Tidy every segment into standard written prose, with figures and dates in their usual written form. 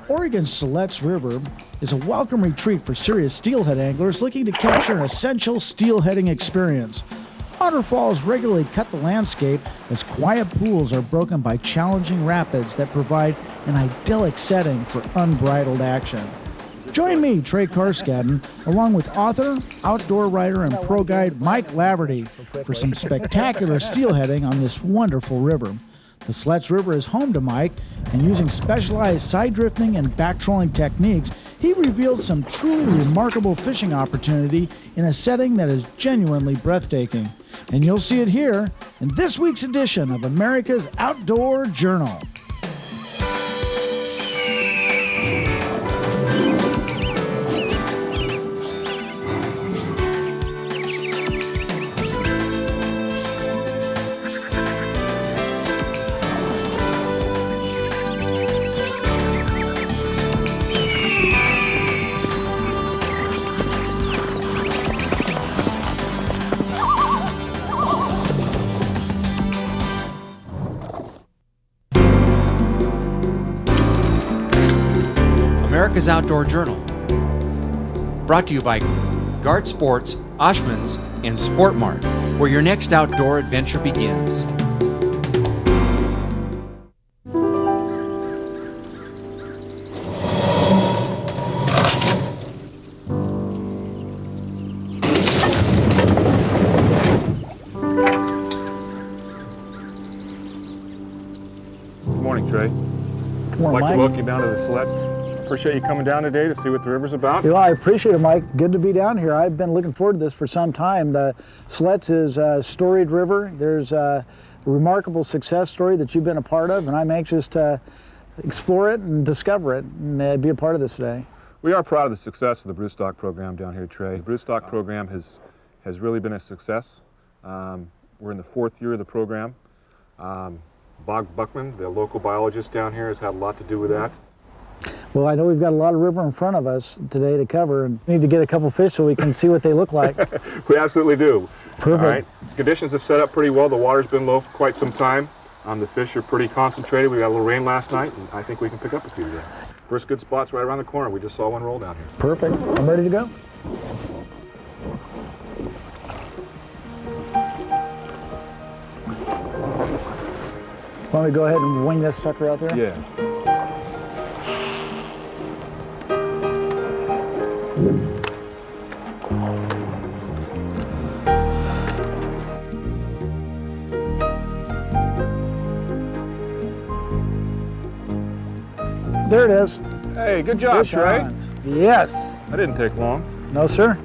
Oregon's Siletz River is a welcome retreat for serious steelhead anglers looking to capture an essential steelheading experience. Waterfalls regularly cut the landscape as quiet pools are broken by challenging rapids that provide an idyllic setting for unbridled action. Join me, Trey, along with author, outdoor writer, and pro guide Mike Laverty for some spectacular steelheading on this wonderful river. The Siletz River is home to Mike, and using specialized side drifting and back trolling techniques, he reveals some truly remarkable fishing opportunity in a setting that is genuinely breathtaking. And you'll see it here in this week's edition of America's Outdoor Journal. America's Outdoor Journal. Brought to you by Guard Sports, Oshman's, and Sport Mart, where your next outdoor adventure begins. Good morning, Trey. Good morning, I'd like Mike. to welcome you down to the Siletz. Appreciate you coming down today to see what the river's about. Well, I appreciate it, Mike. Good to be down here. I've been looking forward to this for some time. The Siletz is a storied river. There's a remarkable success story that you've been a part of, and I'm anxious to explore it and discover it and be a part of this today. We are proud of the success of the broodstock program down here, Trey. The broodstock program has really been a success. We're in the 4th year of the program. Bob Buckman, the local biologist down here, has had a lot to do with that. Well, I know we've got a lot of river in front of us today to cover, and we need to get a couple fish so we can see what they look like. We absolutely do. Perfect. All right. Conditions have set up pretty well. The water's been low for quite some time. The fish are pretty concentrated. We got a little rain last night, and I think we can pick up a few today. First good spot's right around the corner. We just saw one roll down here. Perfect. I'm ready to go. Why don't we go ahead and wing this sucker out there? Yeah. There it is. Hey, good job, Fish Trey. on. Yes. That didn't take long. No, sir.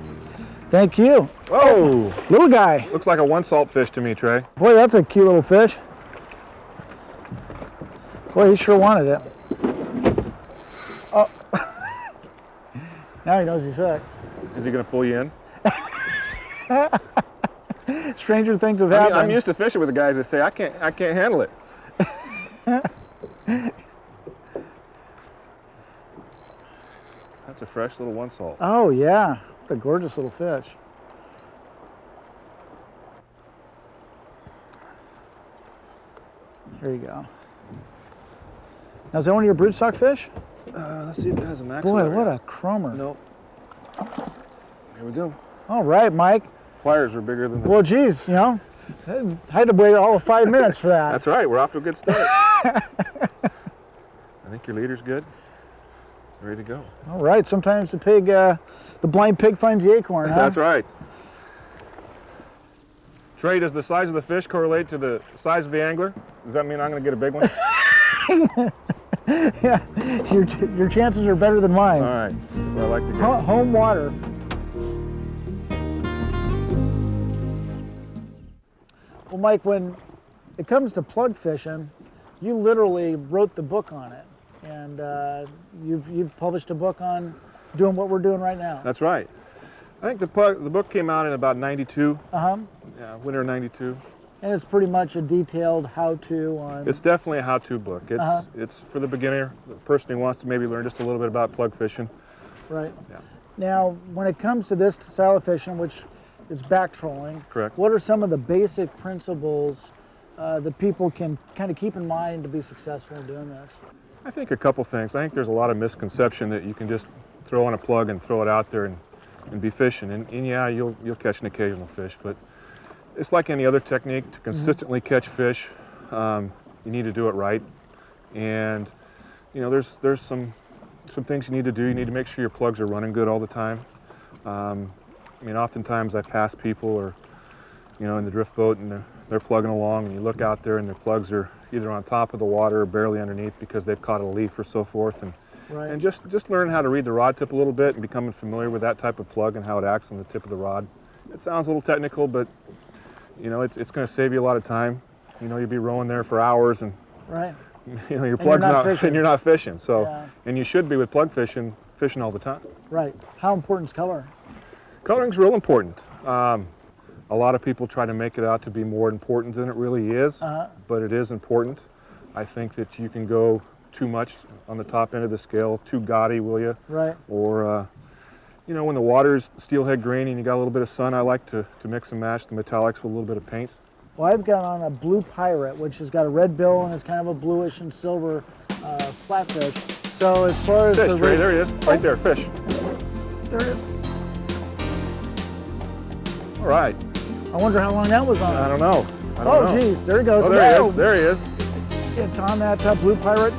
Thank you. Whoa! Little guy. Looks like a one salt fish to me, Trey. Boy, that's a cute little fish. Boy, he sure wanted it. Oh. Now he knows he's hooked. Is he going to pull you in? Stranger things have happened. I'm used to fishing with the guys that say, I can't handle it. That's a fresh little one salt. Oh, yeah. What a gorgeous little fish. Here you go. Now, is that one of your broodstock fish? Let's see if it has a maxillary. Boy, what a chromer. Nope. Here we go. All right, Mike. Pliers are bigger than the... Well, geez, you know, I had to wait all of 5 minutes for that. That's right. We're off to a good start. I think your leader's good. Ready to go. All right. Sometimes the blind pig finds the acorn, huh? That's right. Trey, does the size of the fish correlate to the size of the angler? Does that mean I'm going to get a big one? Yeah, your chances are better than mine. All right. Well, I like to get. Home water. Well, Mike, when it comes to plug fishing, you literally wrote the book on it, and you've published a book on doing what we're doing right now. That's right. I think the book came out in about '92. Yeah, winter '92. And it's pretty much a detailed how-to on... It's definitely a how-to book. It's for the beginner, the person who wants to maybe learn just a little bit about plug fishing. Right. Yeah. Now, when it comes to this style of fishing, which is back trolling, Correct. what are some of the basic principles that people can kind of keep in mind to be successful in doing this? I think a couple things. I think there's a lot of misconception that you can just throw on a plug and throw it out there and be fishing. And yeah, you'll catch an occasional fish, but it's like any other technique. To consistently catch fish, you need to do it right. And you know, there's some things you need to do. You need to make sure your plugs are running good all the time. I mean, oftentimes I pass people, or you know, in the drift boat, and they're plugging along, and you look out there and their plugs are either on top of the water or barely underneath because they've caught a leaf or so forth. And just learn how to read the rod tip a little bit and becoming familiar with that type of plug and how it acts on the tip of the rod. It sounds a little technical, but you know, it's going to save you a lot of time. You know, you'll be rowing there for hours, and you know, your plug's not and you're not fishing. So, and you should be with plug fishing all the time. Right. How important is color? Coloring's real important. A lot of people try to make it out to be more important than it really is, but it is important. I think that you can go too much on the top end of the scale, too gaudy, will you? Right. Or, you know, when the water's steelhead green and you got a little bit of sun, I like to mix and match the metallics with a little bit of paint. Well, I've got on a blue pirate, which has got a red bill and it's kind of a bluish and silver flatfish. So as far as fish, Trey, there he is, right there, fish. There it is. All right. I wonder how long that was on. I don't know. I don't know. Geez, there he goes. Oh, there he is. There he is. It's on that blue pirate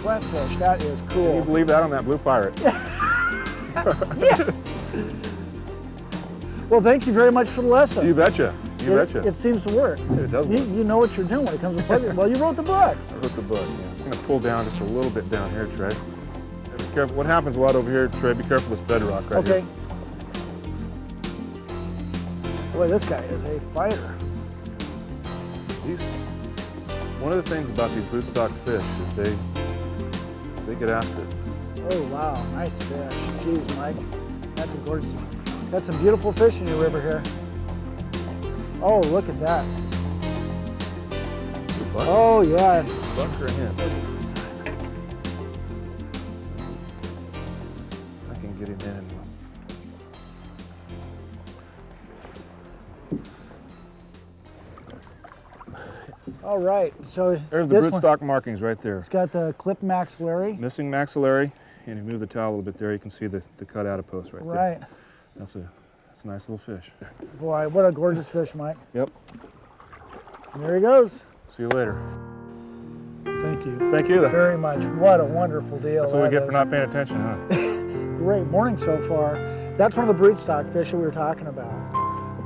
flatfish. That is cool. Can you believe that on that blue pirate? Yes. Well, thank you very much for the lesson. You betcha. You betcha. It seems to work. It does work. You know what you're doing when it comes to plugging. Well, you wrote the book. I wrote the book, yeah. I'm going to pull down just a little bit down here, Trey. Be careful. What happens a lot over here, Trey, be careful with this bedrock right here. Okay. Boy, this guy is a fighter. One of the things about these rootstock fish is they get after it. Oh, wow. Nice fish. Jeez, Mike. That's a gorgeous. Got some beautiful fish in your river here. Oh, look at that. Oh, yeah. Buck or a hen? I can get him in. All right, so there's the rootstock markings right there. It's got the clip maxillary. Missing maxillary, and you move the towel a little bit there, you can see the cut adipose right there. Right. That's a nice little fish. Boy, what a gorgeous fish, Mike. Yep. And there he goes. See you later. Thank you. Thank you. Very much. What a wonderful deal. That's what we get for not paying attention, huh? Great morning so far. That's one of the broodstock fish that we were talking about.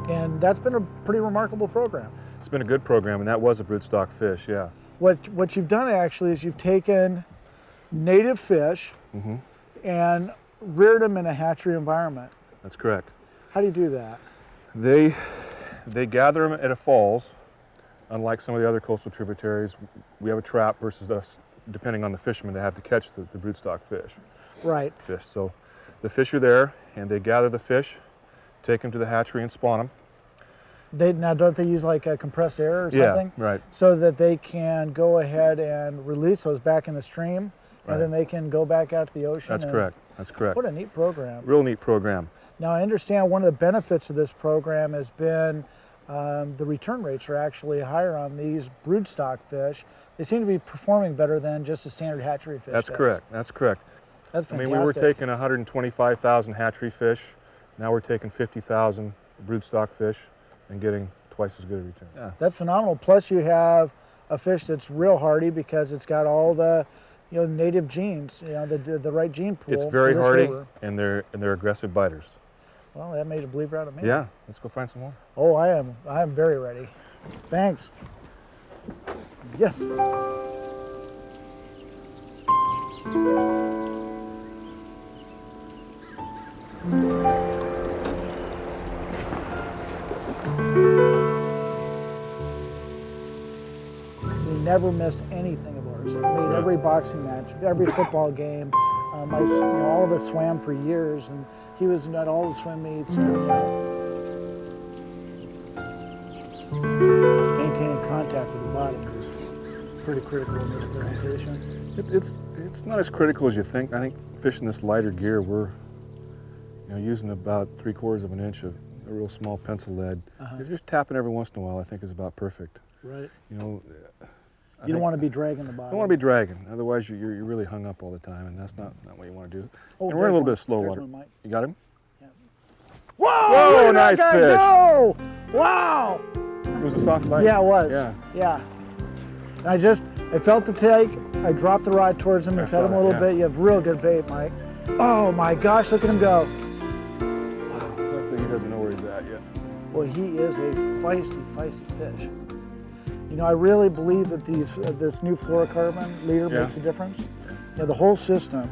And that's been a pretty remarkable program. It's been a good program, and that was a broodstock fish, yeah. What you've done actually is you've taken native fish and reared them in a hatchery environment. That's correct. How do you do that? They gather them at a falls. Unlike some of the other coastal tributaries, we have a trap versus us, depending on the fishermen, they have to catch the broodstock fish. Right. So the fish are there, and they gather the fish, take them to the hatchery and spawn them. Now, don't they use like a compressed air or something? Yeah, right. So that they can go ahead and release those back in the stream, and then they can go back out to the ocean? That's correct. That's correct. What a neat program. Real neat program. Now, I understand one of the benefits of this program has been the return rates are actually higher on these broodstock fish. They seem to be performing better than just a standard hatchery fish. That's correct. That's correct. That's fantastic. I mean, we were taking 125,000 hatchery fish. Now we're taking 50,000 broodstock fish and getting twice as good a return. Yeah. That's phenomenal. Plus, you have a fish that's real hardy because it's got all the, native genes, the right gene pool. It's very hardy, and they're aggressive biters. Well, that made a believer out of me. Yeah, let's go find some more. Oh, I am very ready. Thanks. Yes. We never missed anything of ours. I made every boxing match, every football game. All of us swam for years, and he was at all the swim meets. Maintaining contact with the body is pretty critical in this presentation. It's not as critical as you think. I think fishing this lighter gear, we're using about 3/4 of an inch of a real small pencil lead. Just tapping every once in a while, I think, is about perfect. Right. You don't want to be dragging the bottom. Don't want to be dragging, otherwise you're really hung up all the time, and that's not what you want to do. Oh, and we're in a little bit of slow there's water. one, Mike. You got him? Yeah. Whoa! Whoa, Look at nice that guy fish. go! Wow! It was a soft bite. Yeah, it was. Yeah. Yeah. And I felt the take. I dropped the rod towards him and fed him a little bit. You have real good bait, Mike. Oh my gosh, look at him go. Luckily he doesn't know where he's at yet. Boy, he is a feisty fish. You know, I really believe that this new fluorocarbon leader makes a difference. You know, the whole system,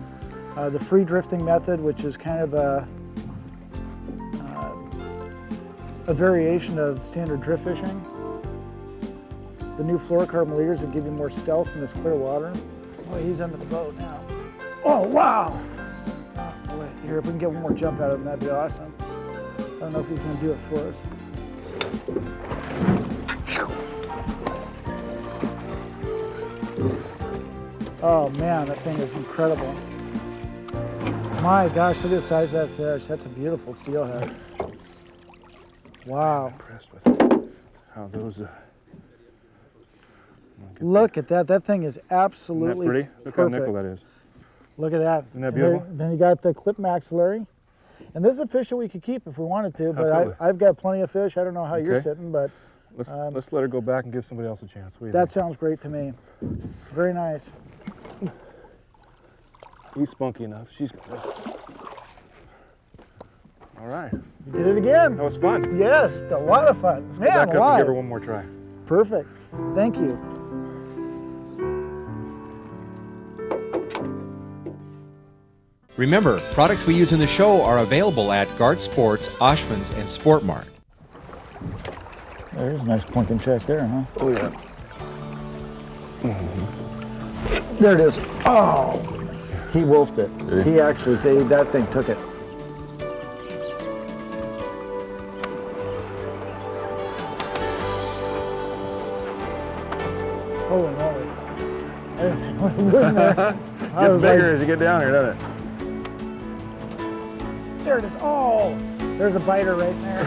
the free drifting method, which is kind of a variation of standard drift fishing. The new fluorocarbon leaders that give you more stealth in this clear water. Oh, he's under the boat now. Oh, wow! Oh, boy. Here, if we can get one more jump out of him, that'd be awesome. I don't know if he's going to do it for us. Oh man, that thing is incredible. My gosh, look at the size of that fish. That's a beautiful steelhead. Wow. I'm impressed with how those... Look at that. That thing is absolutely Isn't that pretty? Look how nickel that is. Look at that. Isn't that beautiful? Then you got the clip maxillary. And this is a fish that we could keep if we wanted to, but Absolutely. I've got plenty of fish. I don't know how you're sitting, but Let's let her go back and give somebody else a chance. What do you that think? sounds great to me. Very nice. He's spunky enough. She's good. All right. You did it again. That was fun. Yes, a lot of fun. Let's go back up and give her one more try. Perfect. Thank you. Remember, products we use in the show are available at Guard Sports, Oshman's, and Sport Mart. There's a nice point and check there, huh? Oh, yeah. There it is. Oh, he wolfed it. He actually, that thing took it. Holy moly. I didn't see what was in there. Gets bigger as you get down here, doesn't it? There it is. Oh, there's a biter right there.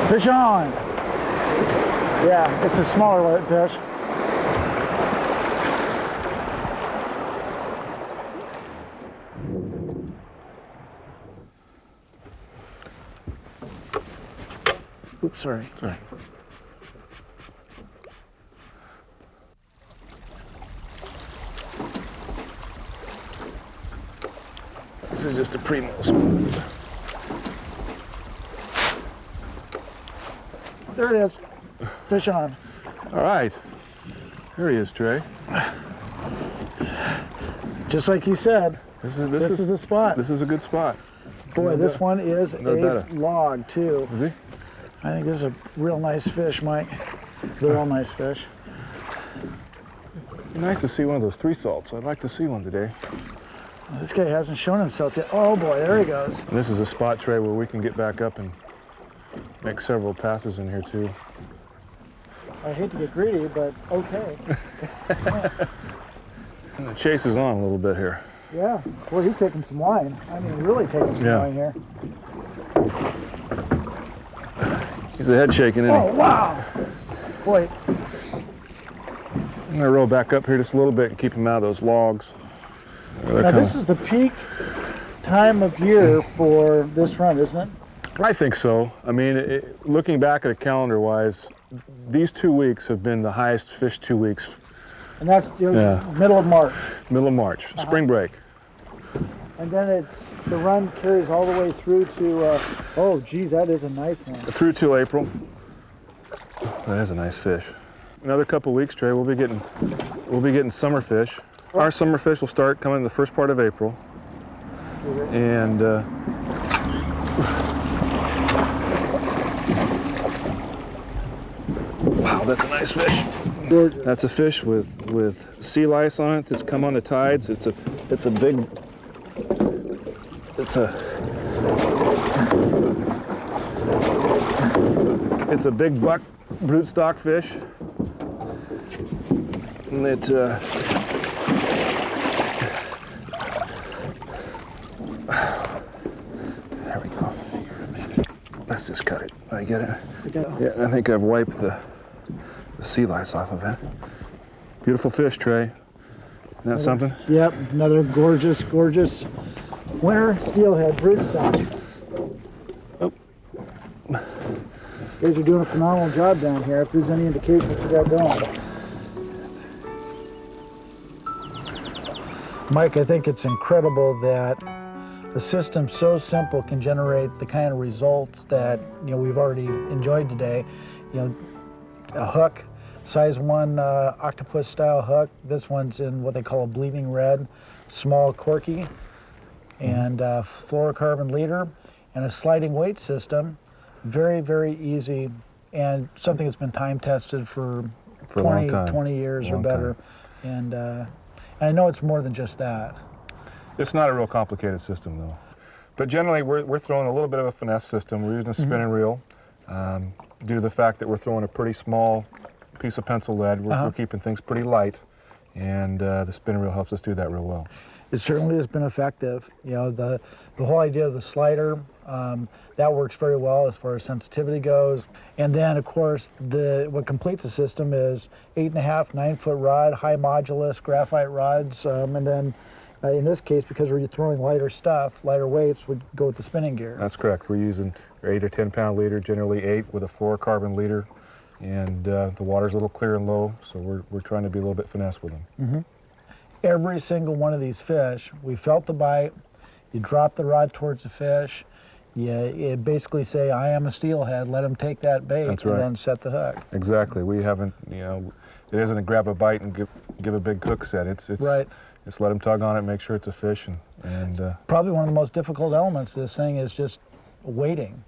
Fish on. Yeah, it's a smaller fish. Oops, sorry. Sorry. This is just a primo smooth. There it is. Fish on. All right. Here he is, Trey. Just like you said, This is the spot. This is a good spot. Boy, this one is a better. log too. Is he? I think this is a real nice fish, Mike. They're all nice fish. Nice to see one of those 3 salts. I'd like to see one today. This guy hasn't shown himself yet. Oh boy, there he goes. And this is a spot, Trey, where we can get back up and make several passes in here too. I hate to get greedy, but okay. And the chase is on a little bit here. Yeah, boy, he's taking some line. I mean, really taking some line here. He's a head shaking, isn't he? Oh, wow. Boy, I'm going to roll back up here just a little bit and keep him out of those logs. now this is the peak time of year for this run, isn't it? I think so. I mean, looking back at it calendar-wise, these 2 weeks have been the highest fish 2 weeks. And that's middle of March. Middle of March, spring break. And then the run carries all the way through to, oh geez, that is a nice one. Through till April. That is a nice fish. Another couple weeks, Trey, we'll be getting summer fish. Our summer fish will start coming in the first part of April. And wow, that's a nice fish. Gorgeous. That's a fish with sea lice on it that's come on the tides. It's a big buck broodstock fish. And it there we go. Let's just cut it. I get it. Okay. Yeah, I think I've wiped the sea lice off of it. Beautiful fish, Trey. Isn't that something? Yep, another gorgeous, gorgeous winter steelhead broodstock. Oh. You guys are doing a phenomenal job down here, if there's any indication what you got going. Mike, I think it's incredible that a system so simple can generate the kind of results that we've already enjoyed today. A hook, size 1 octopus style hook. This one's in what they call a bleeding red, small corky, and fluorocarbon leader, and a sliding weight system. Very, very easy, and something that's been time tested for a long time. 20 years or Long better. time. And I know it's more than just that. It's not a real complicated system, though. But generally, we're throwing a little bit of a finesse system. We're using a spinning reel. Due to the fact that we're throwing a pretty small piece of pencil lead, we're keeping things pretty light, and the spinning reel helps us do that real well. It certainly has been effective. The whole idea of the slider, that works very well as far as sensitivity goes. And then, of course, what completes the system is 8.5, 9-foot rod, high modulus graphite rods, and then in this case, because we're throwing lighter stuff, lighter weights would go with the spinning gear. That's correct. We're using our 8 or 10 pound leader, generally 8 with a fluorocarbon leader, and the water's a little clear and low, so we're trying to be a little bit finesse with them. Every single one of these fish, we felt the bite, you drop the rod towards the fish, you basically say, I am a steelhead, let him take that bait. That's right. And then set the hook. Exactly. We haven't, it isn't a grab a bite and give a big hook set. It's right. Just let him tug on it, make sure it's a fish, and probably one of the most difficult elements of this thing is just waiting.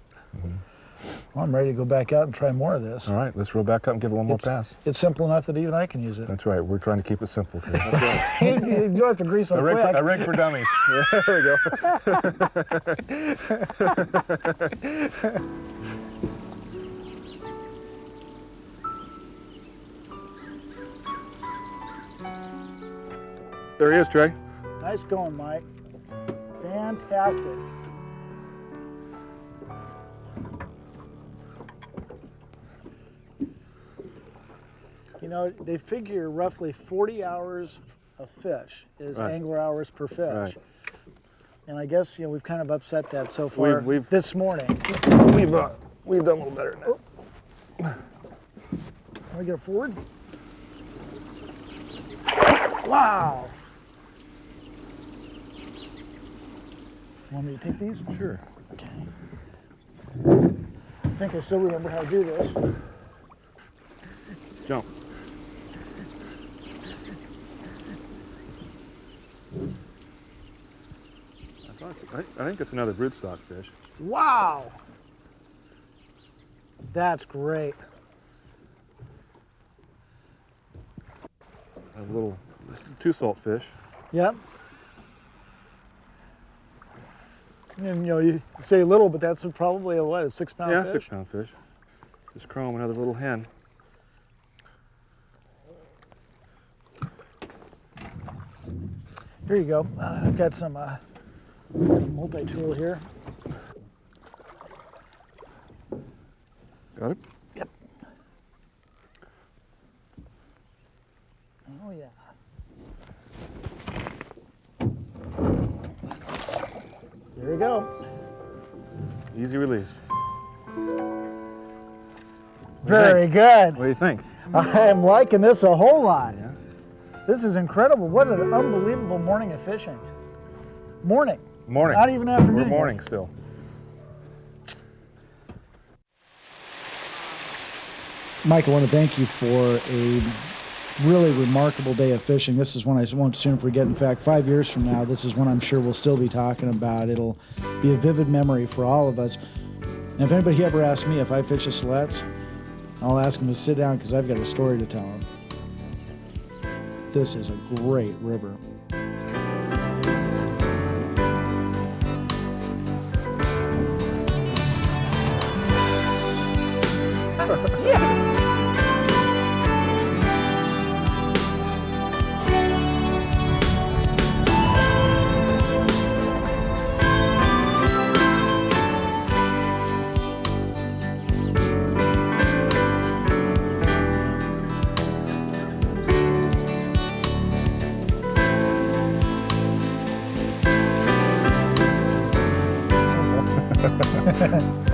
Well, I'm ready to go back out and try more of this. All right, let's roll back up and give it one more pass. It's simple enough that even I can use it. That's right. We're trying to keep it simple. That's right. You don't have to grease so quick. A rig for dummies. Yeah, there we go. There he is, Trey. Nice going, Mike. Fantastic. They figure roughly 40 hours of fish is angler hours per fish. Right. And I guess we've kind of upset that so far this morning. We've done a little better now. Can we get it forward? Wow. Want me to take these? Sure. Okay. I think I still remember how to do this. Jump. I think it's another broodstock fish. Wow. That's great. A little 2 salt fish. Yep. And you say little, but that's probably a 6-pound fish? Yeah, 6-pound fish. Just chrome, another little hen. Here you go. I've got some multi-tool here. Got it? Yep. Oh yeah. There we go. Easy release. Very good. What do you think? I am liking this a whole lot. Yeah. This is incredible. What an unbelievable morning of fishing. Morning. Morning. Not even afternoon. We're morning still. Mike, I want to thank you for a really remarkable day of fishing. This is one I won't soon forget. In fact, 5 years from now, this is one I'm sure we'll still be talking about. It'll be a vivid memory for all of us. And if anybody ever asks me if I fish a Siletz, I'll ask them to sit down because I've got a story to tell them. This is a great river. it.